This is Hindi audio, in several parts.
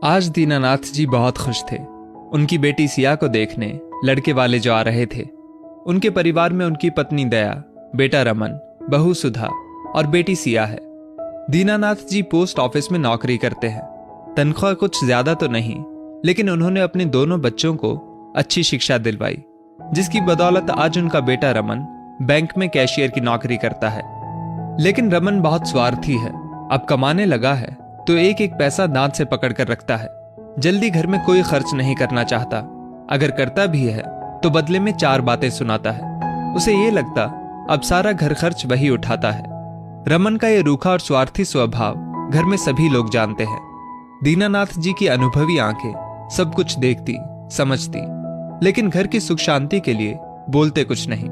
आज दीनानाथ जी बहुत खुश थे। उनकी बेटी सिया को देखने लड़के वाले जो आ रहे थे। उनके परिवार में उनकी पत्नी दया, बेटा रमन, बहू सुधा और बेटी सिया है। दीनानाथ जी पोस्ट ऑफिस में नौकरी करते हैं। तनख्वाह कुछ ज्यादा तो नहीं, लेकिन उन्होंने अपने दोनों बच्चों को अच्छी शिक्षा दिलवाई, जिसकी बदौलत आज उनका बेटा रमन बैंक में कैशियर की नौकरी करता है। लेकिन रमन बहुत स्वार्थी है। अब कमाने लगा है तो एक एक पैसा दांत से पकड़ कर रखता है। जल्दी घर में कोई खर्च नहीं करना चाहता। अगर करता भी है तो बदले में 4 बातें सुनाता है। उसे ये लगता अब सारा घर खर्च वही उठाता है। रमन का ये रूखा और स्वार्थी स्वभाव घर में सभी लोग जानते हैं। दीनानाथ जी की अनुभवी आंखें सब कुछ देखती समझती, लेकिन घर की सुख शांति के लिए बोलते कुछ नहीं।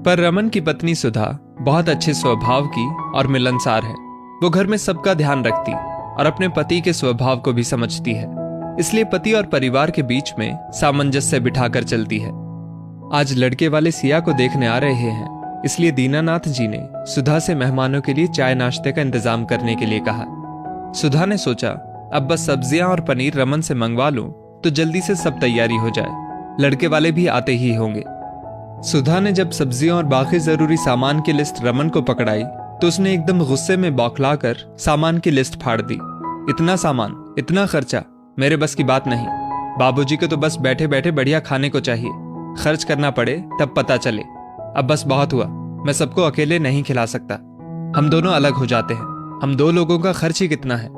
पर रमन की पत्नी सुधा बहुत अच्छे स्वभाव की और मिलनसार है। वो घर में सबका ध्यान रखती और अपने पति के स्वभाव को भी समझती है। इसलिए पति और परिवार के बीच में सामंजस्य बिठाकर चलती है। आज लड़के वाले सिया को देखने आ रहे हैं, इसलिए दीनानाथ जी ने सुधा से मेहमानों के लिए चाय नाश्ते का इंतजाम करने के लिए कहा। सुधा ने सोचा अब बस सब्जियां और पनीर रमन से मंगवा लूं तो जल्दी से सब तैयारी हो जाए, लड़के वाले भी आते ही होंगे। सुधा ने जब सब्जियों और बाकी जरूरी सामान की लिस्ट रमन को पकड़ाई तो उसने एकदम गुस्से में बौखलाकर सामान की लिस्ट फाड़ दी। इतना सामान, इतना खर्चा, मेरे बस की बात नहीं। बाबूजी को तो बस बैठे बैठे बढ़िया खाने को चाहिए, खर्च करना पड़े तब पता चले। अब बस बहुत हुआ, मैं सबको अकेले नहीं खिला सकता। हम दोनों अलग हो जाते हैं, हम 2 लोगों का खर्च ही कितना है।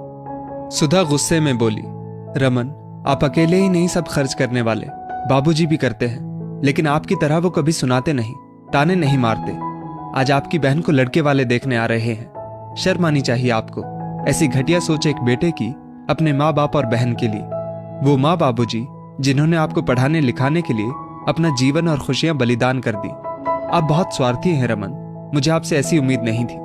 सुधा गुस्से में बोली, रमन आप अकेले ही नहीं सब खर्च करने वाले, बाबूजी भी करते हैं, लेकिन आपकी तरह वो कभी सुनाते नहीं, ताने नहीं मारते। आज आपकी बहन को लड़के वाले देखने आ रहे हैं, शर्म आनी चाहिए आपको। ऐसी घटिया सोच एक बेटे की अपने माँ बाप और बहन के लिए, वो माँ बाबूजी जिन्होंने आपको पढ़ाने लिखाने के लिए अपना जीवन और खुशियां बलिदान कर दी। आप बहुत स्वार्थी हैं रमन, मुझे आपसे ऐसी उम्मीद नहीं थी।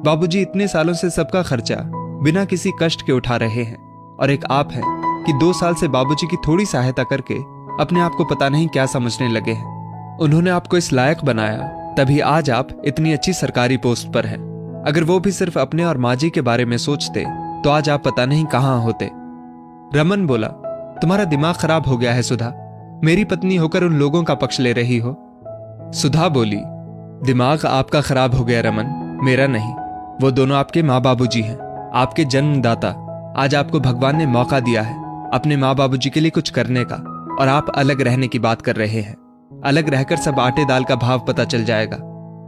बाबूजी इतने सालों से सबका खर्चा बिना किसी कष्ट के उठा रहे हैं, और एक आप हैं कि 2 साल से बाबूजी की थोड़ी सहायता करके अपने आप को पता नहीं क्या समझने लगे हैं। उन्होंने आपको इस लायक बनाया, तभी आज आप इतनी अच्छी सरकारी पोस्ट पर हैं। अगर वो भी सिर्फ अपने और माँ जी के बारे में सोचते तो आज आप पता नहीं कहां होते। रमन बोला, तुम्हारा दिमाग खराब हो गया है सुधा, मेरी पत्नी होकर उन लोगों का पक्ष ले रही हो। सुधा बोली, दिमाग आपका खराब हो गया रमन, मेरा नहीं। वो दोनों आपके माँ बाबूजी हैं, आपके जन्मदाता। आज आपको भगवान ने मौका दिया है अपने माँ बाबूजी के लिए कुछ करने का, और आप अलग रहने की बात कर रहे हैं। अलग रहकर सब आटे दाल का भाव पता चल जाएगा।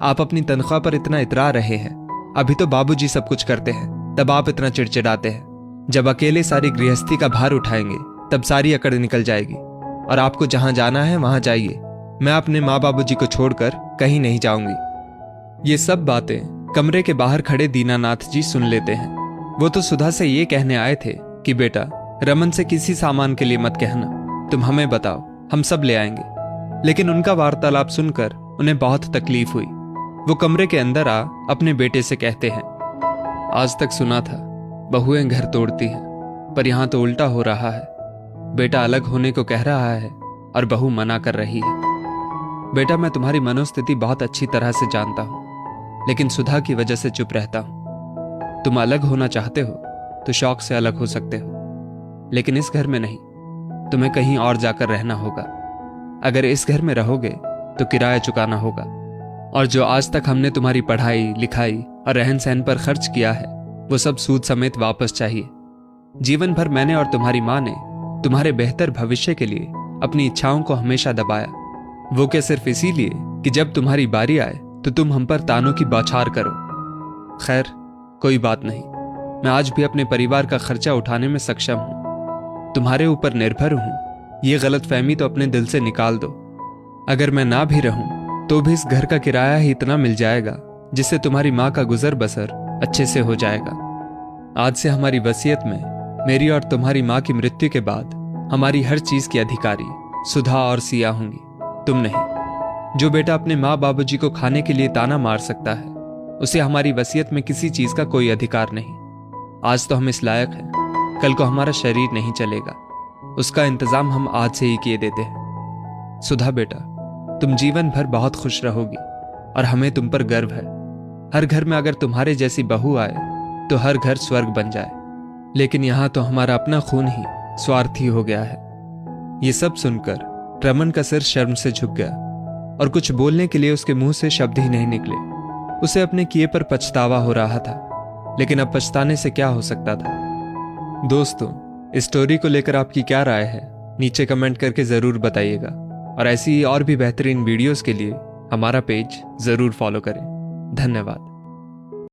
आप अपनी तनख्वाह पर इतना इतरा रहे हैं, अभी तो बाबूजी सब कुछ करते हैं, तब आप इतना चिड़चिड़ाते हैं। जब अकेले सारी गृहस्थी का भार उठाएंगे तब सारी अकड़ निकल जाएगी, और आपको जहां जाना है वहां जाइए। मैं अपने माँ बाबूजी को छोड़कर कहीं नहीं जाऊंगी। ये सब बातें कमरे के बाहर खड़े दीनानाथ जी सुन लेते हैं। वो तो सुधा से ये कहने आए थे कि बेटा रमन से किसी सामान के लिए मत कहना, तुम हमें बताओ, हम सब ले आएंगे। लेकिन उनका वार्तालाप सुनकर उन्हें बहुत तकलीफ हुई। वो कमरे के अंदर आ अपने बेटे से कहते हैं, आज तक सुना था बहुएं घर तोड़ती हैं, पर यहां तो उल्टा हो रहा है। बेटा अलग होने को कह रहा है और बहू मना कर रही है। बेटा मैं तुम्हारी मनोस्थिति बहुत अच्छी तरह से जानता हूं, लेकिन सुधा की वजह से चुप रहता हूं। तुम अलग होना चाहते हो तो शौक से अलग हो सकते हो, लेकिन इस घर में नहीं। तुम्हें कहीं और जाकर रहना होगा। अगर इस घर में रहोगे तो किराया चुकाना होगा, और जो आज तक हमने तुम्हारी पढ़ाई लिखाई और रहन सहन पर खर्च किया है वो सब सूद समेत वापस चाहिए। जीवन भर मैंने और तुम्हारी माँ ने तुम्हारे बेहतर भविष्य के लिए अपनी इच्छाओं को हमेशा दबाया। वो क्या सिर्फ इसीलिए कि जब तुम्हारी बारी आए तो तुम हम पर तानों की बौछार करो। खैर कोई बात नहीं, मैं आज भी अपने परिवार का खर्चा उठाने में सक्षम हूं, तुम्हारे ऊपर निर्भर हूं। ये गलतफहमी तो अपने दिल से निकाल दो। अगर मैं ना भी रहूं तो भी इस घर का किराया ही इतना मिल जाएगा जिससे तुम्हारी माँ का गुजर बसर अच्छे से हो जाएगा। आज से हमारी वसीयत में मेरी और तुम्हारी माँ की मृत्यु के बाद हमारी हर चीज की अधिकारी सुधा और सिया होंगी, तुम नहीं। जो बेटा अपने माँ बाबूजी को खाने के लिए ताना मार सकता है, उसे हमारी वसीयत में किसी चीज का कोई अधिकार नहीं। आज तो हम इस लायक हैं, कल को हमारा शरीर नहीं चलेगा, उसका इंतजाम हम आज से ही किए देते हैं। सुधा बेटा तुम जीवन भर बहुत खुश रहोगी और हमें तुम पर गर्व है। हर घर में अगर तुम्हारे जैसी बहू आए तो हर घर स्वर्ग बन जाए। लेकिन यहाँ तो हमारा अपना खून ही स्वार्थी हो गया है। ये सब सुनकर रमन का सिर शर्म से झुक गया और कुछ बोलने के लिए उसके मुंह से शब्द ही नहीं निकले। उसे अपने किए पर पछतावा हो रहा था, लेकिन अब पछताने से क्या हो सकता था। दोस्तों, इस स्टोरी को लेकर आपकी क्या राय है, नीचे कमेंट करके जरूर बताइएगा। और ऐसी और भी बेहतरीन वीडियोस के लिए हमारा पेज जरूर फॉलो करें। धन्यवाद।